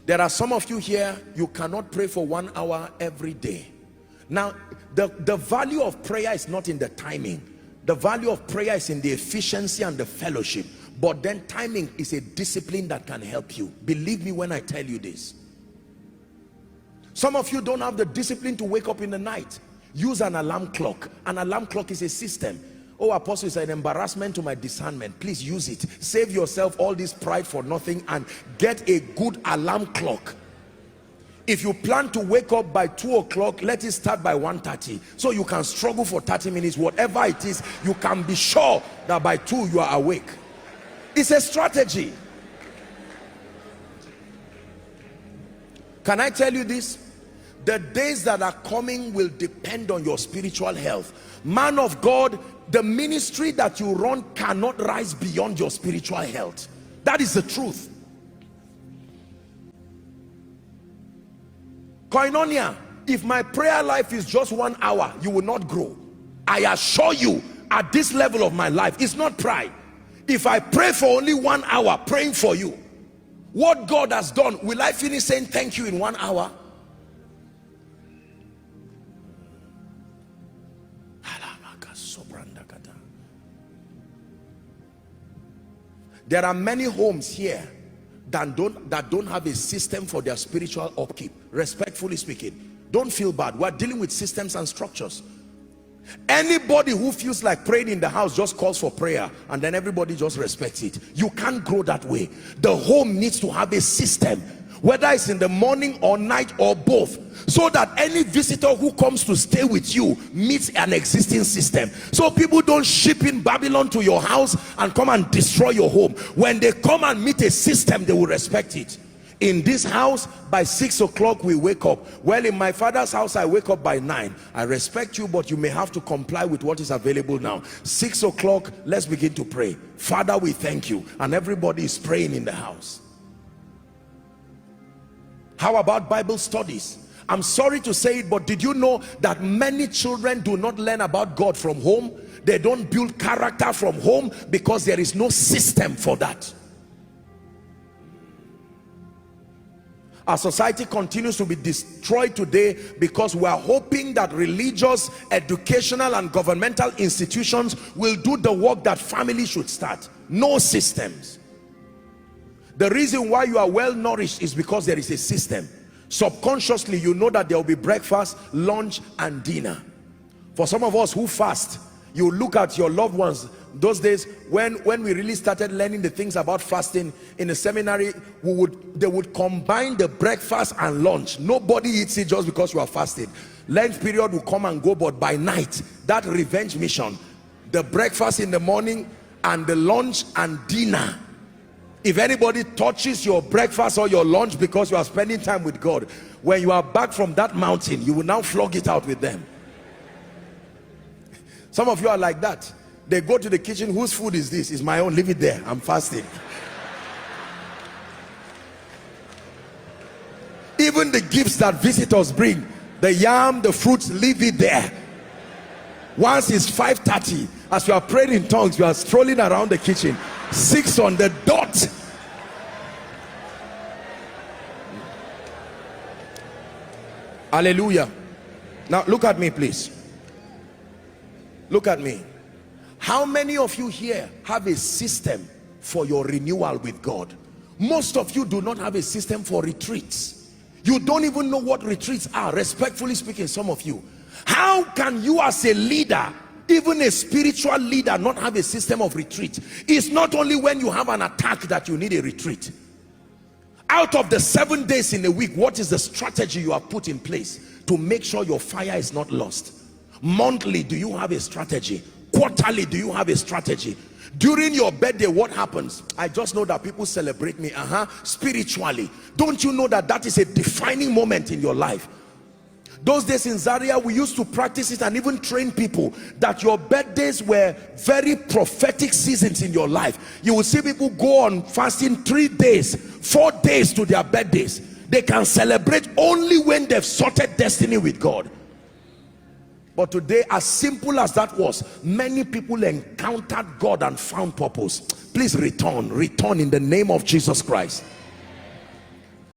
There are some of you here, you cannot pray for 1 hour every day. Now, the value of prayer is not in the timing. The value of prayer is in the efficiency and the fellowship. But then timing is a discipline that can help you. Believe me when I tell you this. Some of you don't have the discipline to wake up in the night. Use an alarm clock. An alarm clock is a system. Oh, apostle, is an embarrassment to my discernment. Please use it. Save yourself all this pride for nothing and get a good alarm clock. If you plan to wake up by 2 o'clock, let it start by 1:30. So you can struggle for 30 minutes. Whatever it is, you can be sure that by 2 you are awake. It's a strategy. Can I tell you this? The days that are coming will depend on your spiritual health. Man of God, the ministry that you run cannot rise beyond your spiritual health. That is the truth. Koinonia, if my prayer life is just 1 hour, you will not grow. I assure you, at this level of my life, it's not pride. If I pray for only 1 hour, praying for you, what God has done, will I finish saying thank you in 1 hour? There are many homes here that don't have a system for their spiritual upkeep. Respectfully speaking, don't feel bad. We're dealing with systems and structures. Anybody who feels like praying in the house just calls for prayer and then everybody just respects it. You can't grow that way. The home needs to have a system, whether it's in the morning or night or both, so that any visitor who comes to stay with you meets an existing system. So people don't ship in Babylon to your house and come and destroy your home. When they come and meet a system, they will respect it. In this house, by 6 o'clock we wake up. Well, in my father's house I wake up by 9. I respect you, but you may have to comply with what is available now. 6 o'clock, let's begin to pray. Father, we thank you. And everybody is praying in the house. How about Bible studies? I'm sorry to say it, but did you know that many children do not learn about God from home? They don't build character from home because there is no system for that. Our society continues to be destroyed today because we are hoping that religious, educational and governmental institutions will do the work that families should start. No systems. The reason why you are well nourished is because there is a system. Subconsciously, you know that there will be breakfast, lunch and dinner. For some of us who fast, you look at your loved ones. Those days when we really started learning the things about fasting in the seminary, they would combine the breakfast and lunch. Nobody eats it just because you are fasting. Lunch period will come and go, but by night, that revenge mission, the breakfast in the morning and the lunch and dinner. If anybody touches your breakfast or your lunch because you are spending time with God, when you are back from that mountain, you will now flog it out with them. Some of you are like that. They go to the kitchen, whose food is this? It's my own, leave it there, I'm fasting. Even the gifts that visitors bring, the yam, the fruits, leave it there. Once it's 5:30, as you are praying in tongues, you are strolling around the kitchen, 6 on the dot. Hallelujah. Now look at me, please. Look at me. How many of you here have a system for your renewal with God? Most of you do not have a system for retreats. You don't even know what retreats are, respectfully speaking, some of you. How can you as a leader, even a spiritual leader, not have a system of retreat? It's not only when you have an attack that you need a retreat. Out of the 7 days in a week, what is the strategy you have put in place to make sure your fire is not lost? Monthly, do you have a strategy? Quarterly, do you have a strategy? During your birthday, what happens? I just know that people celebrate me spiritually. Don't you know that that is a defining moment in your life? Those days in Zaria, we used to practice it and even train people that your birthdays were very prophetic seasons in your life. You will see people go on fasting 3 days, 4 days to their birthdays. They can celebrate only when they've sorted destiny with God. But today, as simple as that was, many people encountered God and found purpose. Please return in the name of Jesus Christ.